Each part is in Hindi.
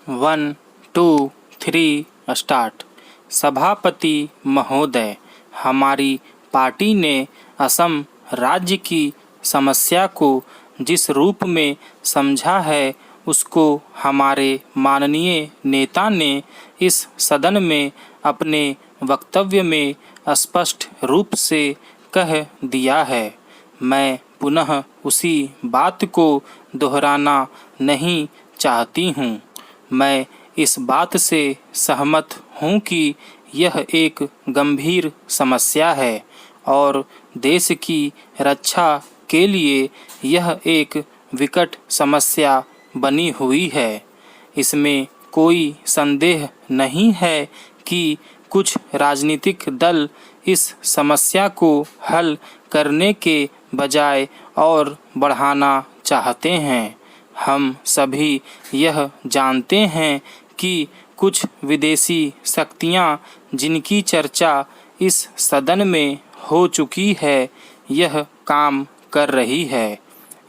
1, 2, 3 स्टार्ट। सभापति महोदय, हमारी पार्टी ने असम राज्य की समस्या को जिस रूप में समझा है उसको हमारे माननीय नेता ने इस सदन में अपने वक्तव्य में स्पष्ट रूप से कह दिया है। मैं पुनः उसी बात को दोहराना नहीं चाहती हूँ। मैं इस बात से सहमत हूँ कि यह एक गंभीर समस्या है और देश की रक्षा के लिए यह एक विकट समस्या बनी हुई है। इसमें कोई संदेह नहीं है कि कुछ राजनीतिक दल इस समस्या को हल करने के बजाय और बढ़ाना चाहते हैं। हम सभी यह जानते हैं कि कुछ विदेशी शक्तियां जिनकी चर्चा इस सदन में हो चुकी है यह काम कर रही है।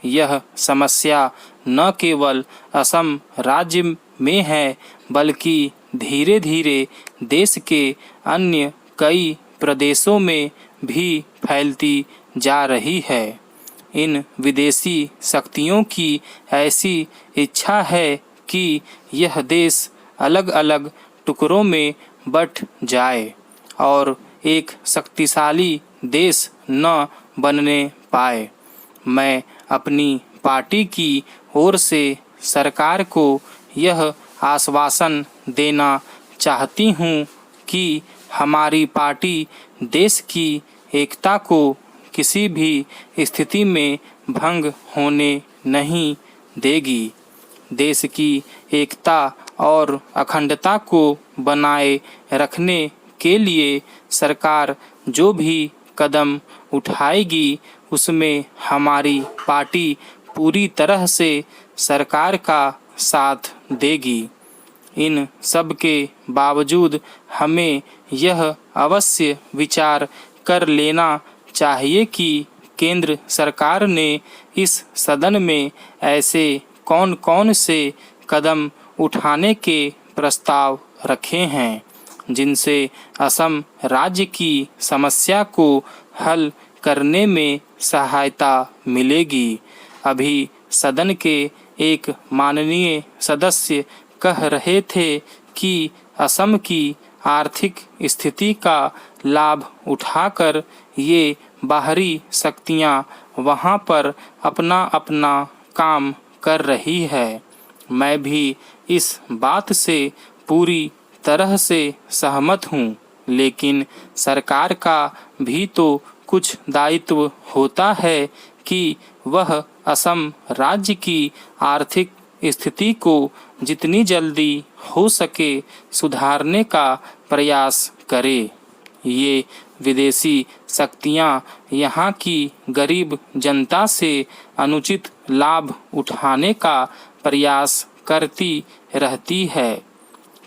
यह समस्या न केवल असम राज्य में है बल्कि धीरे धीरे देश के अन्य कई प्रदेशों में भी फैलती जा रही है। इन विदेशी शक्तियों की ऐसी इच्छा है कि यह देश अलग अलग टुकड़ों में बट जाए और एक शक्तिशाली देश न बनने पाए। मैं अपनी पार्टी की ओर से सरकार को यह आश्वासन देना चाहती हूँ कि हमारी पार्टी देश की एकता को किसी भी स्थिति में भंग होने नहीं देगी। देश की एकता और अखंडता को बनाए रखने के लिए सरकार जो भी कदम उठाएगी उसमें हमारी पार्टी पूरी तरह से सरकार का साथ देगी। इन सब के बावजूद हमें यह अवश्य विचार कर लेना चाहिए कि केंद्र सरकार ने इस सदन में ऐसे कौन कौन से कदम उठाने के प्रस्ताव रखे हैं जिनसे असम राज्य की समस्या को हल करने में सहायता मिलेगी। अभी सदन के एक माननीय सदस्य कह रहे थे कि असम की आर्थिक स्थिति का लाभ उठाकर ये बाहरी शक्तियाँ वहाँ पर अपना अपना काम कर रही है। मैं भी इस बात से पूरी तरह से सहमत हूँ, लेकिन सरकार का भी तो कुछ दायित्व होता है कि वह असम राज्य की आर्थिक स्थिति को जितनी जल्दी हो सके सुधारने का प्रयास करे। ये विदेशी शक्तियाँ यहाँ की गरीब जनता से अनुचित लाभ उठाने का प्रयास करती रहती है।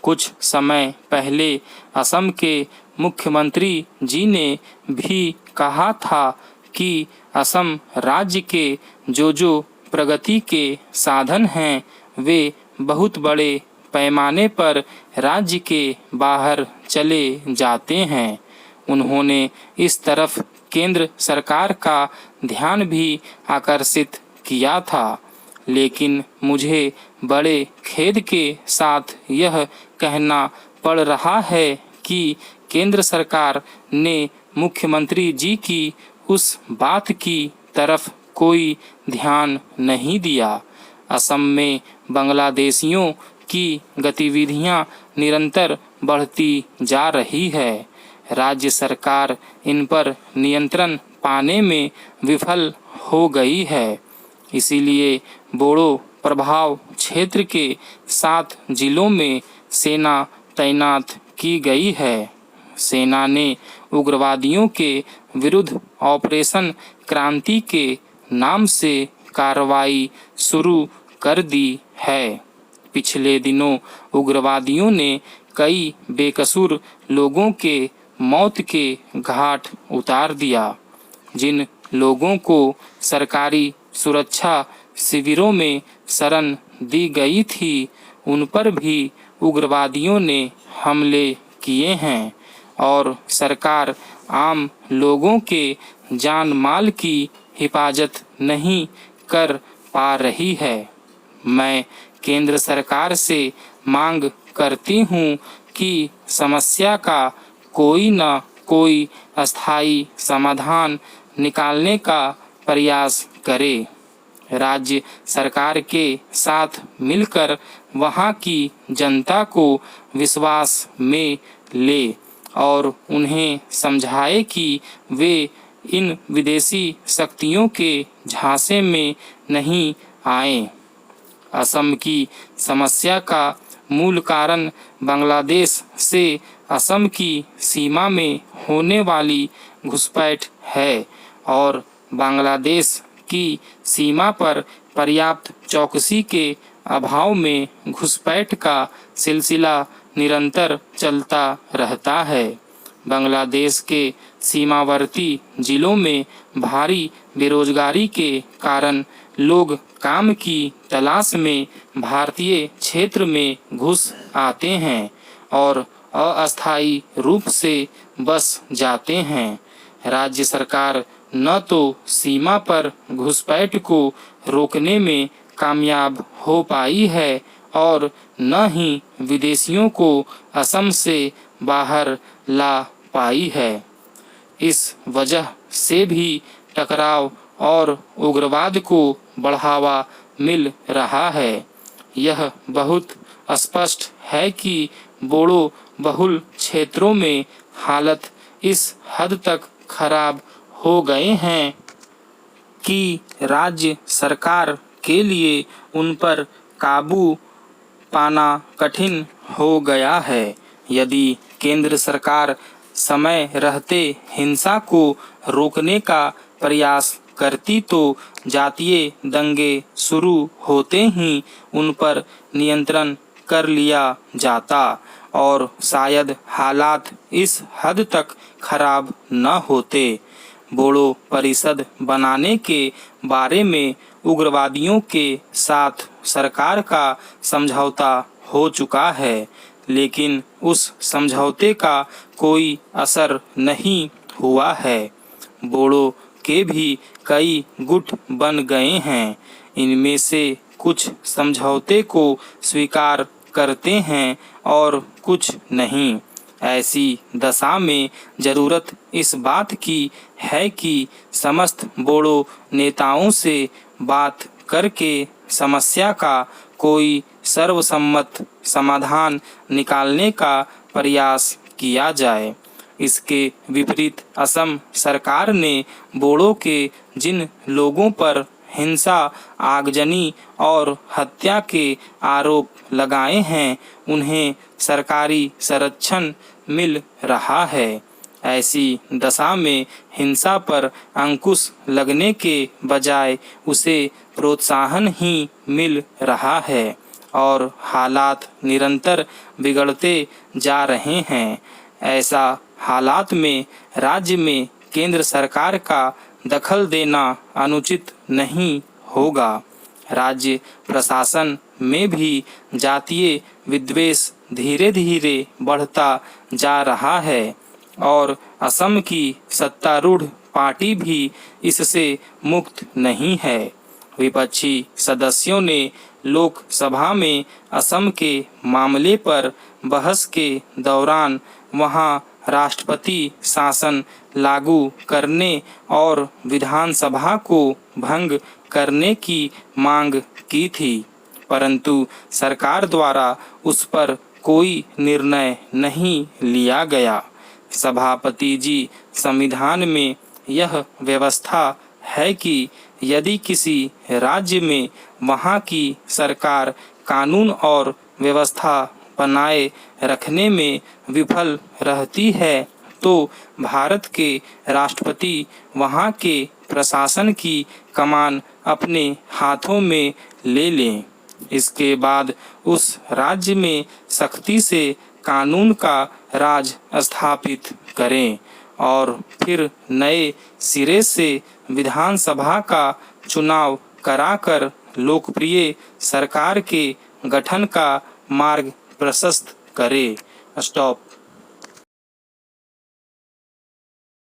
कुछ समय पहले असम के मुख्यमंत्री जी ने भी कहा था कि असम राज्य के जो प्रगति के साधन हैं वे बहुत बड़े पैमाने पर राज्य के बाहर चले जाते हैं। उन्होंने इस तरफ केंद्र सरकार का ध्यान भी आकर्षित किया था, लेकिन मुझे बड़े खेद के साथ यह कहना पड़ रहा है कि केंद्र सरकार ने मुख्यमंत्री जी की उस बात की तरफ कोई ध्यान नहीं दिया। असम में बांग्लादेशियों की गतिविधियां निरंतर बढ़ती जा रही है। राज्य सरकार इन पर नियंत्रण पाने में विफल हो गई है। इसीलिए बोडो प्रभाव क्षेत्र के 7 जिलों में सेना तैनात की गई है। सेना ने उग्रवादियों के विरुद्ध ऑपरेशन क्रांति के नाम से कार्रवाई शुरू कर दी है। पिछले दिनों उग्रवादियों ने कई बेकसूर लोगों के मौत के घाट उतार दिया। जिन लोगों को सरकारी सुरक्षा शिविरों में शरण दी गई थी उन पर भी उग्रवादियों ने हमले किए हैं और सरकार आम लोगों के जान माल की हिफाजत नहीं कर पा रही है। मैं केंद्र सरकार से मांग करती हूँ कि समस्या का कोई न कोई अस्थायी समाधान निकालने का प्रयास करे। राज्य सरकार के साथ मिलकर वहाँ की जनता को विश्वास में ले और उन्हें समझाए कि वे इन विदेशी शक्तियों के झांसे में नहीं आएं। असम की समस्या का मूल कारण बांग्लादेश से असम की सीमा में होने वाली घुसपैठ है और बांग्लादेश की सीमा पर पर्याप्त चौकसी के अभाव में घुसपैठ का सिलसिला निरंतर चलता रहता है। बांग्लादेश के सीमावर्ती जिलों में भारी बेरोजगारी के कारण लोग काम की तलाश में भारतीय क्षेत्र में घुस आते हैं और अस्थायी रूप से बस जाते हैं। राज्य सरकार न तो सीमा पर घुसपैठ को रोकने में कामयाब हो पाई है और न ही विदेशियों को असम से बाहर ला पाई है। इस वजह से भी टकराव और उग्रवाद को बढ़ावा मिल रहा है। यह बहुत स्पष्ट है कि बोडो बहुल क्षेत्रों में हालत इस हद तक खराब हो गए हैं कि राज्य सरकार के लिए उन पर काबू पाना कठिन हो गया है। यदि केंद्र सरकार समय रहते हिंसा को रोकने का प्रयास करती तो जातीय दंगे शुरू होते ही उन पर नियंत्रण कर लिया जाता और शायद हालात इस हद तक खराब न होते। बोडो परिषद बनाने के बारे में उग्रवादियों के साथ सरकार का समझौता हो चुका है, लेकिन उस समझौते का कोई असर नहीं हुआ है। बोडो के भी कई गुट बन गए हैं। इनमें से कुछ समझौते को स्वीकार करते हैं और कुछ नहीं। ऐसी दशा में जरूरत इस बात की है कि समस्त बोडो नेताओं से बात करके समस्या का कोई सर्वसम्मत समाधान निकालने का प्रयास किया जाए। इसके विपरीत असम सरकार ने बोडो के जिन लोगों पर हिंसा, आगजनी और हत्या के आरोप लगाए हैं, उन्हें सरकारी संरक्षण मिल रहा है। ऐसी दशा में हिंसा पर अंकुश लगने के बजाय उसे प्रोत्साहन ही मिल रहा है और हालात निरंतर बिगड़ते जा रहे हैं। ऐसा हालात में राज्य में केंद्र सरकार का दखल देना अनुचित नहीं होगा। राज्य प्रशासन में भी जातीय विद्वेष धीरे धीरे बढ़ता जा रहा है और असम की सत्तारूढ़ पार्टी भी इससे मुक्त नहीं है। विपक्षी सदस्यों ने लोकसभा में असम के मामले पर बहस के दौरान वहां राष्ट्रपति शासन लागू करने और विधानसभा को भंग करने की मांग की थी, परंतु सरकार द्वारा उस पर कोई निर्णय नहीं लिया गया। सभापति जी, संविधान में यह व्यवस्था है कि यदि किसी राज्य में वहाँ की सरकार कानून और व्यवस्था बनाए रखने में विफल रहती है तो भारत के राष्ट्रपति वहाँ के प्रशासन की कमान अपने हाथों में ले लें। इसके बाद उस राज्य में सख्ती से कानून का राज स्थापित करें और फिर नए सिरे से विधानसभा का चुनाव कराकर लोकप्रिय सरकार के गठन का मार्ग प्रशस्त करे। स्टॉप।